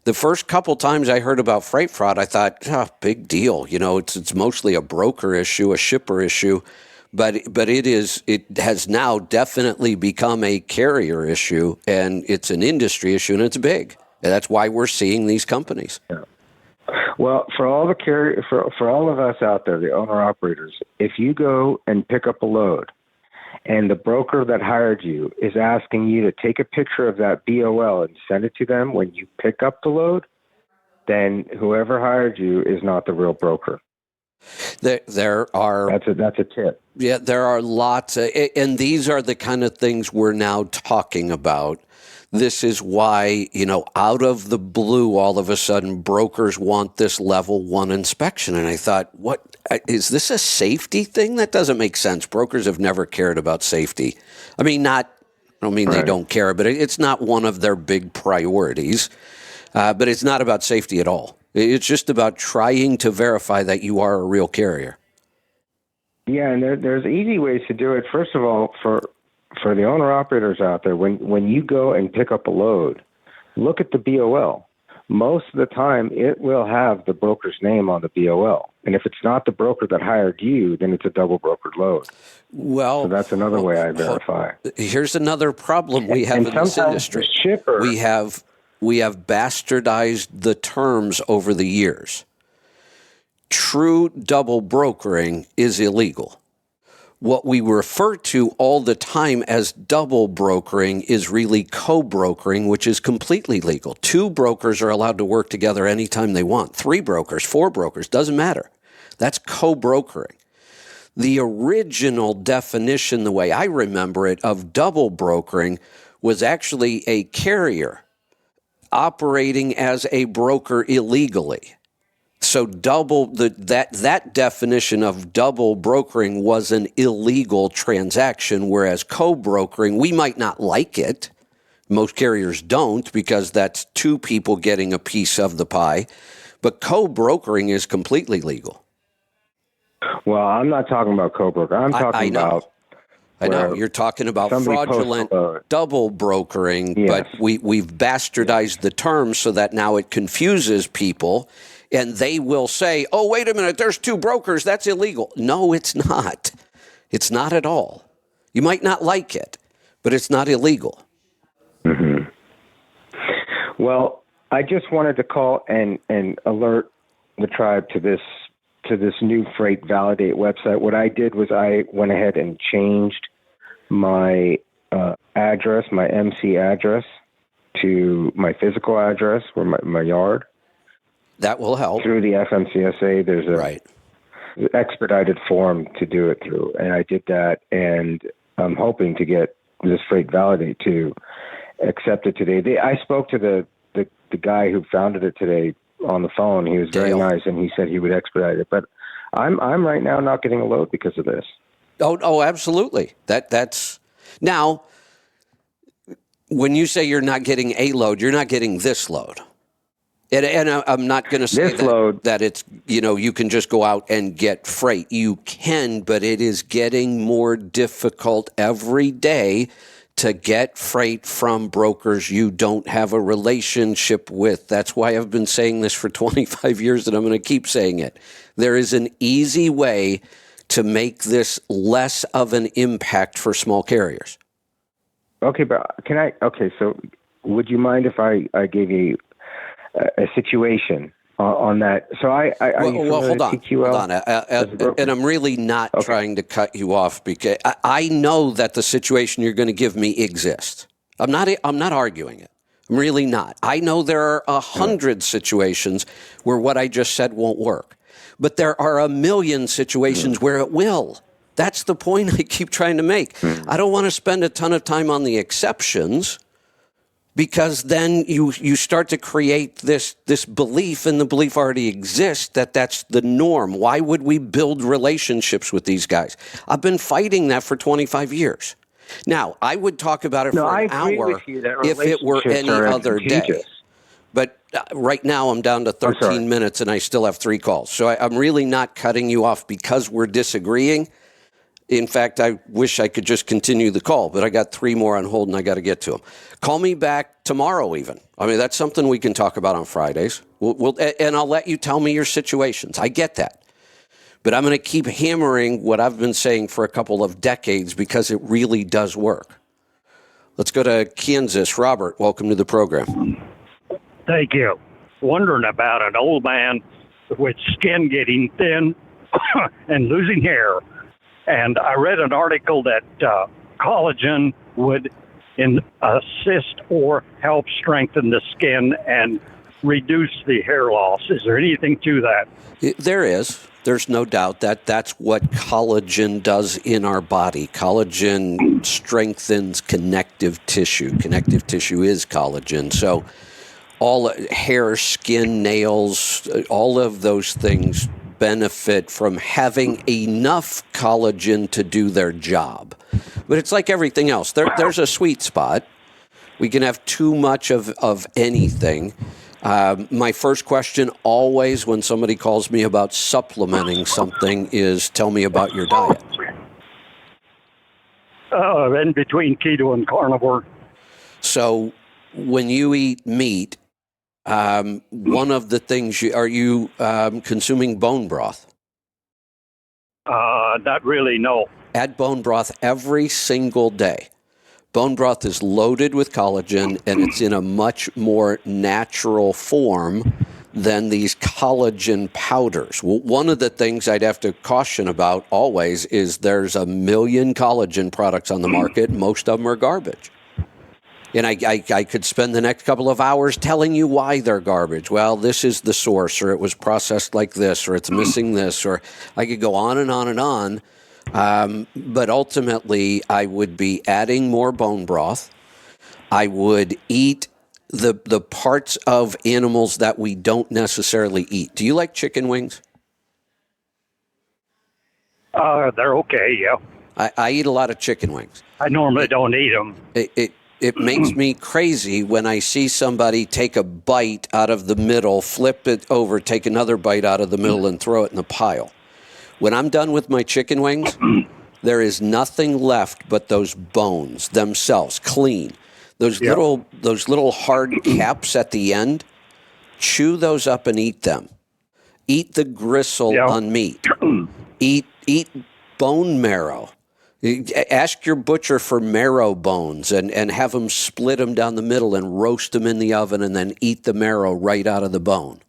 The first couple times I heard about freight fraud, I thought, big deal. You know, it's mostly a broker issue, a shipper issue. But it has now definitely become a carrier issue, and it's an industry issue, and it's big. And that's why we're seeing these companies. Yeah. Well, for all the for all of us out there, the owner operators, if you go and pick up a load, and the broker that hired you is asking you to take a picture of that BOL and send it to them when you pick up the load, then whoever hired you is not the real broker. There are that's a tip. Yeah, there are lots, and these are the kind of things we're now talking about. This is why, out of the blue, all of a sudden, brokers want this level 1 inspection. And I thought, what is this a safety thing? That doesn't make sense. Brokers have never cared about safety. I mean, I don't mean they don't care, but it's not one of their big priorities. But it's not about safety at all. It's just about trying to verify that you are a real carrier. Yeah, and there's easy ways to do it. First of all, for the owner-operators out there, when you go and pick up a load, look at the BOL. Most of the time, it will have the broker's name on the BOL. And if it's not the broker that hired you, then it's a double brokered load. Well, so that's another way I verify. Here's another problem we have in this industry. We have bastardized the terms over the years. True double brokering is illegal. What we refer to all the time as double brokering is really co-brokering, which is completely legal. 2 brokers are allowed to work together anytime they want. 3 brokers, 4 brokers, doesn't matter. That's co-brokering. The original definition, the way I remember it, of double brokering was actually a carrier operating as a broker illegally. So that definition of double brokering was an illegal transaction, whereas co-brokering, we might not like it. Most carriers don't, because that's 2 people getting a piece of the pie. But co-brokering is completely legal. Well, I'm not talking about co-broker. I'm talking about... I know. You're talking about fraudulent double brokering, yes. But we've bastardized the term so that now it confuses people, and they will say, oh, wait a minute, there's 2 brokers, that's illegal. No, it's not. It's not at all. You might not like it, but it's not illegal. Mm-hmm. Well, I just wanted to call and alert the tribe to this new Freight Validate website. What I did was I went ahead and changed my address, my MC address, to my physical address, or my yard. That will help. Through the FMCSA, there's an expedited form to do it through, and I did that, and I'm hoping to get this Freight Validate to accept it today. I spoke to the guy who founded it today on the phone. He was very nice, and he said he would expedite it. But I'm right now not getting a load because of this. Oh, absolutely. That's now. When you say you're not getting a load, you're not getting this load. I'm not going to say that it's, you can just go out and get freight. You can, but it is getting more difficult every day to get freight from brokers you don't have a relationship with. That's why I've been saying this for 25 years, and I'm going to keep saying it. There is an easy way to make this less of an impact for small carriers. Okay, but so would you mind if I gave you a situation on that? So hold on. And I'm really not trying to cut you off, because I know that the situation you're going to give me exists. I'm not arguing it. I'm really not. I know there are 100 situations where what I just said won't work, but there are a million situations where it will. That's the point I keep trying to make. I don't want to spend a ton of time on the exceptions, because then you start to create this belief, and the belief already exists, that that's the norm. Why would we build relationships with these guys? I've been fighting that for 25 years. Now, I would talk about it for an hour if it were any other day. But right now I'm down to 13 minutes and I still have 3 calls. So I'm really not cutting you off because we're disagreeing. In fact, I wish I could just continue the call, but I got 3 more on hold and I got to get to them. Call me back tomorrow even. I mean, that's something we can talk about on Fridays. And I'll let you tell me your situations. I get that. But I'm going to keep hammering what I've been saying for a couple of decades, because it really does work. Let's go to Kansas. Robert, welcome to the program. Thank you. Wondering about an old man with skin getting thin and losing hair. And I read an article that collagen would assist or help strengthen the skin and reduce the hair loss. Is there anything to that? There is. There's no doubt that that's what collagen does in our body. Collagen strengthens connective tissue. Connective tissue is collagen. So all hair, skin, nails, all of those things benefit from having enough collagen to do their job. But it's like everything else. There's a sweet spot. We can have too much of anything. My first question always when somebody calls me about supplementing something is, tell me about your diet. In between keto and carnivore. So when you eat meat, one of the things, are you consuming bone broth? Not really, no. Add bone broth every single day. Bone broth is loaded with collagen, and it's in a much more natural form than these collagen powders. Well, one of the things I'd have to caution about always is there's a million collagen products on the market. Most of them are garbage. And I could spend the next couple of hours telling you why they're garbage. Well, this is the source, or it was processed like this, or it's missing this, or I could go on and on and on. But ultimately, I would be adding more bone broth. I would eat the parts of animals that we don't necessarily eat. Do you like chicken wings? They're okay, yeah. I eat a lot of chicken wings. I normally don't eat them. It makes me crazy when I see somebody take a bite out of the middle, flip it over, take another bite out of the middle, and throw it in the pile. When I'm done with my chicken wings, there is nothing left but those bones themselves, clean. Those little hard caps at the end, chew those up and eat them. Eat the gristle on meat. Eat bone marrow. Ask your butcher for marrow bones and have them split them down the middle and roast them in the oven and then eat the marrow right out of the bone.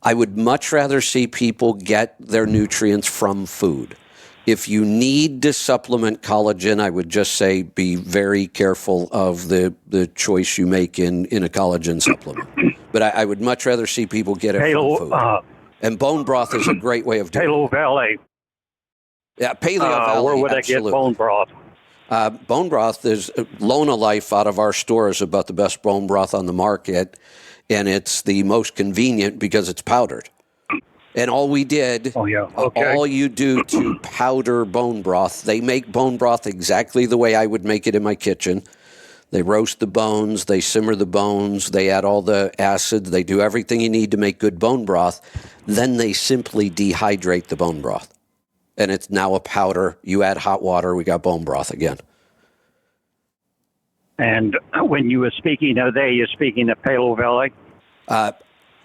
I would much rather see people get their nutrients from food. If you need to supplement collagen, I would just say be very careful of the choice you make in a collagen supplement. But I would much rather see people get it from food. And bone broth is a great way of doing it. Paleo Valley. Yeah, Paleo Valley. Where would absolutely. I get bone broth? Bone broth is Lona Life out of our store is about the best bone broth on the market, and it's the most convenient because it's powdered. And all we did, all you do to powder bone broth, they make bone broth exactly the way I would make it in my kitchen. They roast the bones, they simmer the bones, they add all the acids, they do everything you need to make good bone broth. Then they simply dehydrate the bone broth. And it's now a powder. You add hot water, we got bone broth again. And when you were speaking of you're speaking of Palo Valley?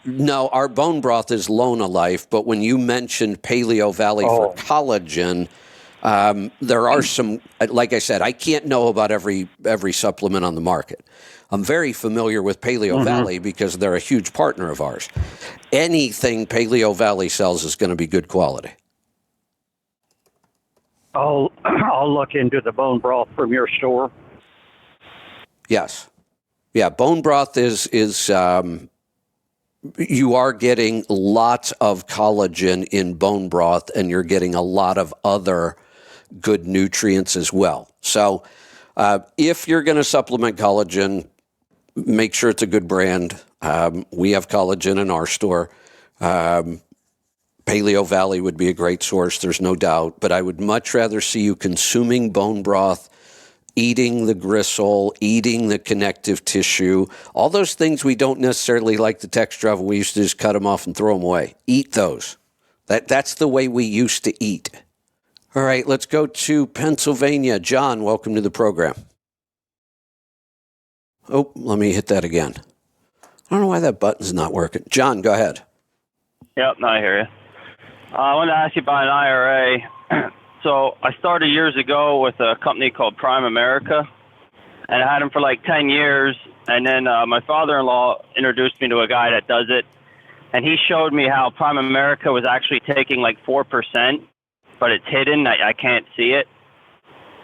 No, our bone broth is Lona Life, but when you mentioned Paleo Valley for collagen, there are some, like I said, I can't know about every supplement on the market. I'm very familiar with Paleo Valley because they're a huge partner of ours. Anything Paleo Valley sells is going to be good quality. I'll look into the bone broth from your store. Yes. Yeah, bone broth is you are getting lots of collagen in bone broth, and you're getting a lot of other good nutrients as well. So if you're going to supplement collagen, make sure it's a good brand. We have collagen in our store. Paleo Valley would be a great source, there's no doubt, but I would much rather see you consuming bone broth, eating the gristle, eating the connective tissue, all those things we don't necessarily like the texture of. We used to just cut them off and throw them away. Eat those. That's the way we used to eat. All right, let's go to Pennsylvania. John, welcome to the program. Oh, let me hit that again. I don't know why that button's not working. John, go ahead. Yep, no, I hear you. I wanted to ask you about an IRA. So I started years ago with a company called Prime America, and I had them for like 10 years. And then my father-in-law introduced me to a guy that does it, and he showed me how Prime America was actually taking like 4%, but it's hidden. I can't see it.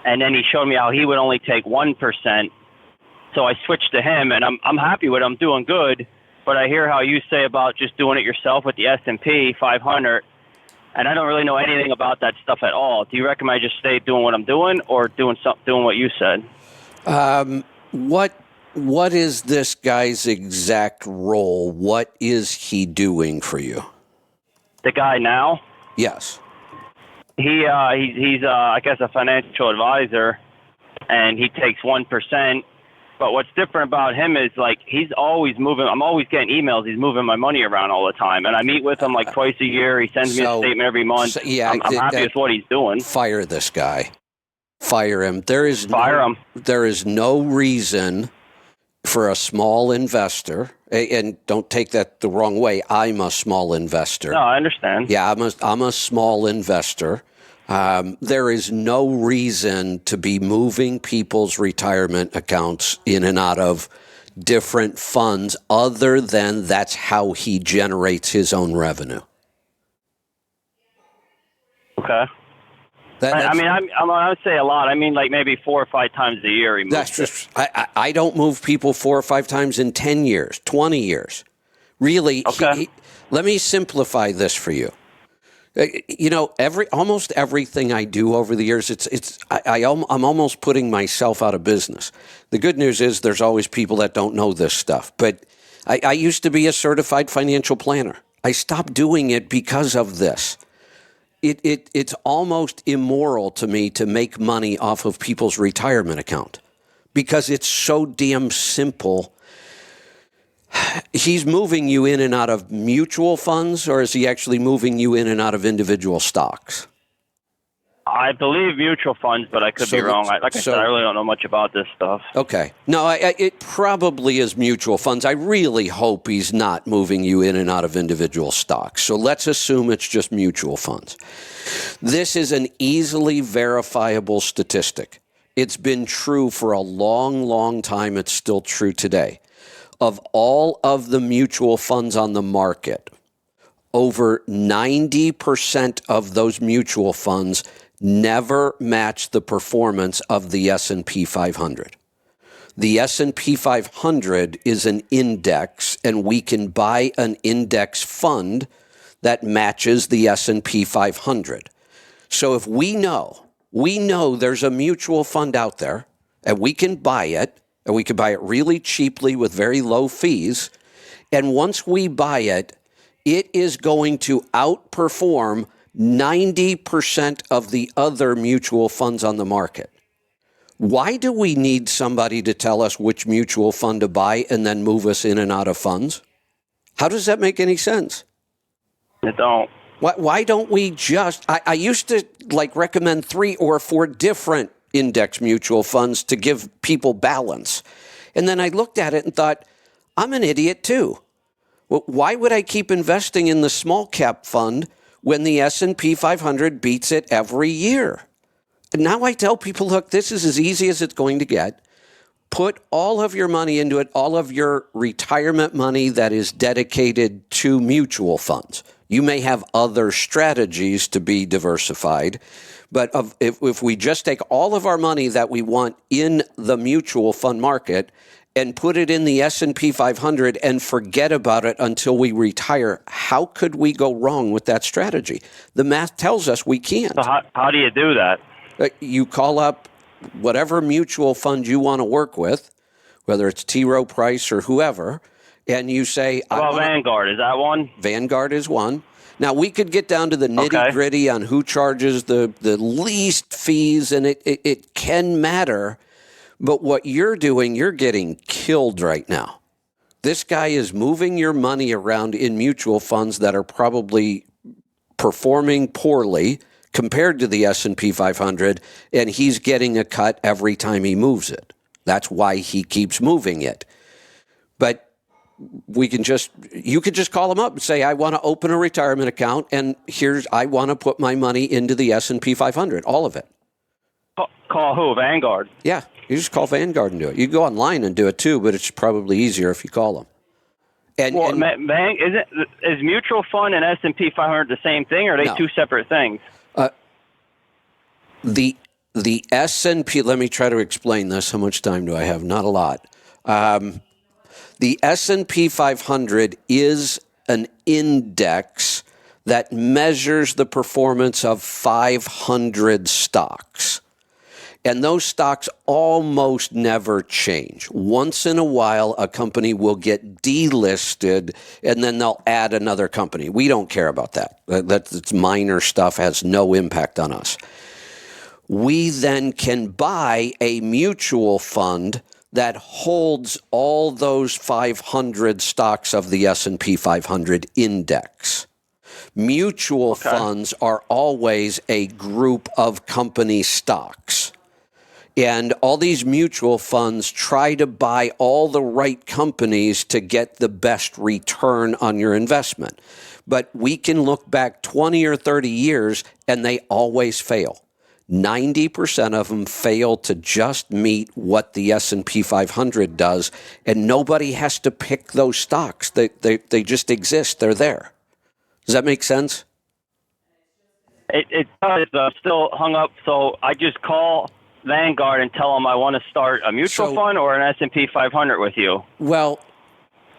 And then he showed me how he would only take 1%. So I switched to him, and I'm happy with it. I'm doing good. But I hear how you say about just doing it yourself with the S&P 500. And I don't really know anything about that stuff at all. Do you recommend I just stay doing what I'm doing, or doing what you said? What is this guy's exact role? What is he doing for you? The guy now? Yes. He's I guess a financial advisor, and he takes 1%. But what's different about him is, like, he's always moving. I'm always getting emails. He's moving my money around all the time. And I meet with him like twice a year. He sends me a statement every month. So, yeah, I'm happy with what he's doing. Fire this guy. Fire him. There is no reason for a small investor, and don't take that the wrong way. I'm a small investor. No, I understand. Yeah, I'm a small investor. There is no reason to be moving people's retirement accounts in and out of different funds other than that's how he generates his own revenue. Okay. I would say a lot. I mean, like maybe 4 or 5 times a year he moves it. I don't move people 4 or 5 times in 10 years, 20 years. Really, okay. Let me simplify this for you. You know, almost everything I do over the years, I'm almost putting myself out of business. The good news is there's always people that don't know this stuff. But I used to be a certified financial planner. I stopped doing it because of this. It's almost immoral to me to make money off of people's retirement account because it's so damn simple. He's moving you in and out of mutual funds, or is he actually moving you in and out of individual stocks? I believe mutual funds, but I could be wrong. I said, I really don't know much about this stuff. Okay. No, it probably is mutual funds. I really hope he's not moving you in and out of individual stocks. So let's assume it's just mutual funds. This is an easily verifiable statistic. It's been true for a long, long time. It's still true today. Of all of the mutual funds on the market, over 90% of those mutual funds never match the performance of the S&P 500. The S&P 500 is an index, and we can buy an index fund that matches the S&P 500. So if we know there's a mutual fund out there, and we can buy it, and we can buy it really cheaply with very low fees. And once we buy it, it is going to outperform 90% of the other mutual funds on the market. Why do we need somebody to tell us which mutual fund to buy and then move us in and out of funds? How does that make any sense? It don't. Why don't we just, I used to recommend 3 or 4 different index mutual funds to give people balance. And then I looked at it and thought, I'm an idiot too. Well, why would I keep investing in the small cap fund when the S&P 500 beats it every year? And now I tell people, look, this is as easy as it's going to get. Put all of your money into it, all of your retirement money that is dedicated to mutual funds. You may have other strategies to be diversified, but if we just take all of our money that we want in the mutual fund market and put it in the S&P 500 and forget about it until we retire, how could we go wrong with that strategy? The math tells us we can't. So how do you do that? You call up whatever mutual fund you want to work with, whether it's T. Rowe Price or whoever, and you say... Well, Vanguard, is that one? Vanguard is one. Now, we could get down to the nitty-gritty on who charges the least fees, and it can matter. But what you're doing, you're getting killed right now. This guy is moving your money around in mutual funds that are probably performing poorly compared to the S&P 500, and he's getting a cut every time he moves it. That's why he keeps moving it. But you could just call him up and say, I want to open a retirement account, and I want to put my money into the S&P 500, all of it. Call who? Vanguard? Yeah, you just call Vanguard and do it. You can go online and do it too, but it's probably easier if you call them. Is mutual fund and S&P 500 the same thing, or are they two separate things? The S&P, let me try to explain this. How much time do I have? Not a lot. The S&P 500 is an index that measures the performance of 500 stocks. And those stocks almost never change. Once in a while, a company will get delisted, and then they'll add another company. We don't care about that. That's minor stuff, has no impact on us. We then can buy a mutual fund that holds all those 500 stocks of the S&P 500 index. Mutual funds are always a group of company stocks. And all these mutual funds try to buy all the right companies to get the best return on your investment. But we can look back 20 or 30 years and they always fail. 90% of them fail to just meet what the S&P 500 does, and nobody has to pick those stocks. They just exist. They're there. Does that make sense? It does. I'm still hung up, so I just call Vanguard and tell them I want to start a mutual fund or an S&P 500 with you. Well,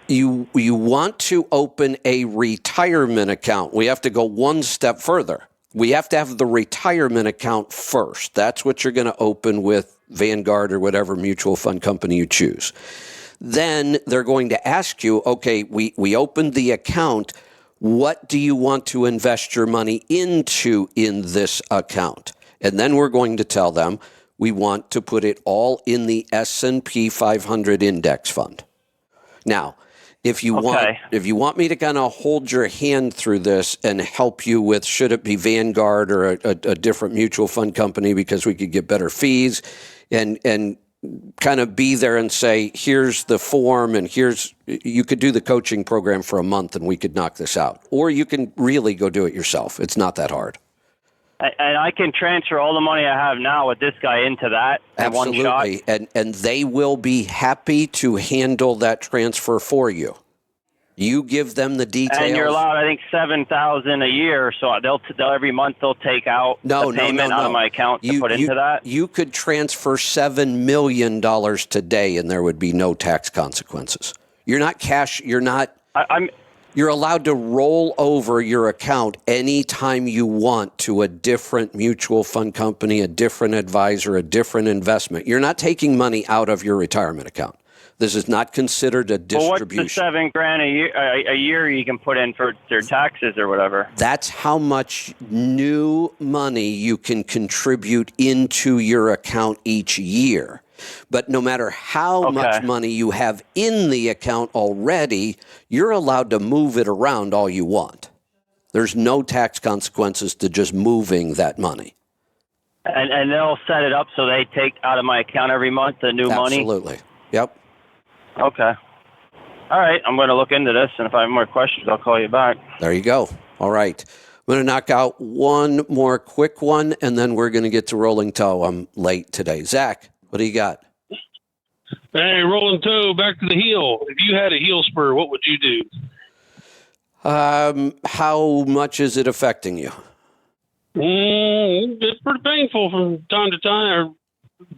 you want to open a retirement account. We have to go one step further. We have to have the retirement account first. That's what you're going to open with Vanguard or whatever mutual fund company you choose. Then they're going to ask you, okay, we opened the account. What do you want to invest your money into in this account? And then we're going to tell them we want to put it all in the S&P 500 index fund. Now, if you want me to kind of hold your hand through this and help you with should it be Vanguard or a different mutual fund company because we could get better fees and kind of be there and say, here's the form and you could do the coaching program for a month and we could knock this out. Or you can really go do it yourself. It's not that hard. And I can transfer all the money I have now with this guy into that in one shot? Absolutely. And they will be happy to handle that transfer for you. You give them the details. And you're allowed, I think, $7,000 a year. So they'll every month they'll take out the payment out of my account to put into that. You could transfer $7 million today, and there would be no tax consequences. You're not cash. You're not. You're allowed to roll over your account anytime you want to a different mutual fund company, a different advisor, a different investment. You're not taking money out of your retirement account. This is not considered a Well, what's the distribution. $7,000 a year you can put in for their taxes or whatever? That's how much new money you can contribute into your account each year. But no matter how much money you have in the account already, you're allowed to move it around all you want. There's no tax consequences to just moving that money. And they'll set it up so they take out of my account every month the new money? Absolutely. Yep. Okay. All right. I'm going to look into this, and if I have more questions, I'll call you back. There you go. All right. I'm going to knock out one more quick one, and then we're going to get to Rolling Toe. I'm late today. Zach, what do you got? Hey, Rolling Toe, back to the heel. If you had a heel spur, what would you do? How much is it affecting you? It's pretty painful from time to time, or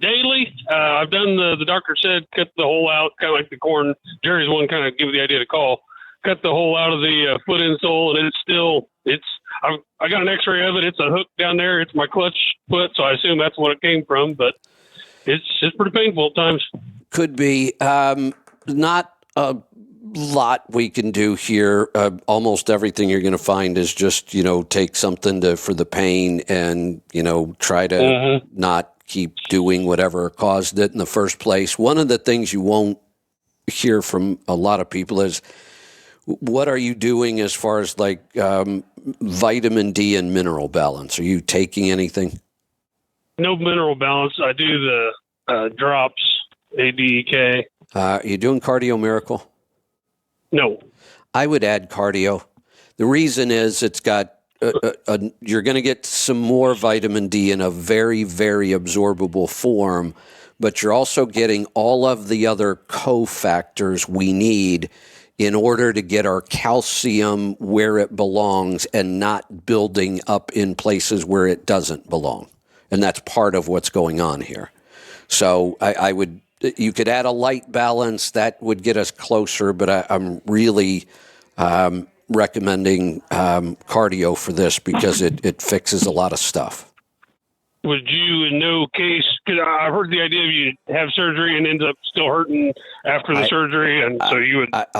daily. I've done the doctor said cut the hole out, kind of like the corn. Jerry's one kind of give the idea to call. Cut the hole out of the foot insole, and I got an X-ray of it. It's a hook down there. It's my clutch foot, so I assume that's what it came from. But it's pretty painful at times. Could be. Not a lot we can do here. Almost everything you're going to find is just, take something for the pain and, try to not keep doing whatever caused it in the first place. One of the things you won't hear from a lot of people is, what are you doing as far as vitamin D and mineral balance? Are you taking anything? No mineral balance. I do the drops, ADK. Are you doing Cardio Miracle? No. I would add cardio. The reason is it's got you're going to get some more vitamin D in a very, very absorbable form, but you're also getting all of the other cofactors we need in order to get our calcium where it belongs and not building up in places where it doesn't belong. And that's part of what's going on here. So you could add a light balance that would get us closer, but I'm really recommending cardio for this because it fixes a lot of stuff. Would you, in no case, because I've heard the idea of you have surgery and ends up still hurting after the surgery, and so you would not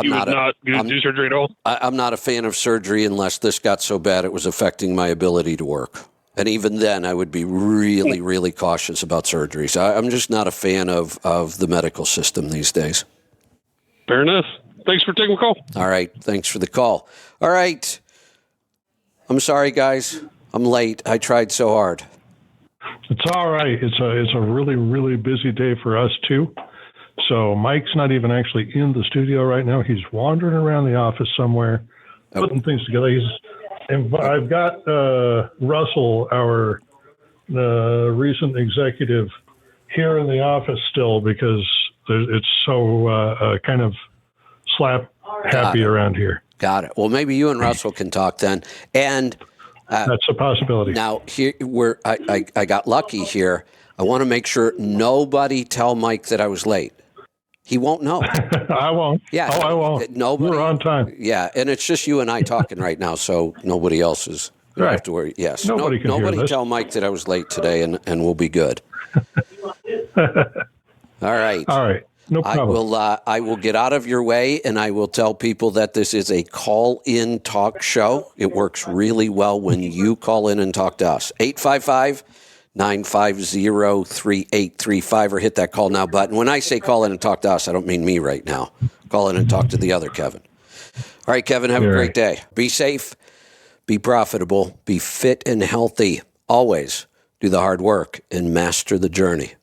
do surgery at all? I'm not a fan of surgery unless this got so bad it was affecting my ability to work. And even then, I would be really, really cautious about surgery. So I'm just not a fan of the medical system these days. Fair enough. Thanks for taking the call. All right. Thanks for the call. All right. I'm sorry, guys. I'm late. I tried so hard. It's all right. It's a really, really busy day for us, too. So Mike's not even actually in the studio right now. He's wandering around the office somewhere, putting things together. And I've got Russell, our recent executive, here in the office still because it's so kind of slap happy around here. Got it. Well, maybe you and Russell can talk then. And that's a possibility. Now, here I got lucky here. I want to make sure nobody tell Mike that I was late. He won't know. I won't. Yeah. Oh, I won't. Nobody. We're on time. Yeah, and it's just you and I talking right now, so nobody else is. You don't have to worry. Yes. Nobody can hear this. Tell Mike that I was late today, and we'll be good. All right. All right. No problem. I will get out of your way, and I will tell people that this is a call-in talk show. It works really well when you call in and talk to us. 855-950-3835, or hit that call now button. When I say call in and talk to us, I don't mean me right now. Call in and talk to the other Kevin. All right, Kevin, have a great day. Be safe, be profitable, be fit and healthy. Always do the hard work and master the journey.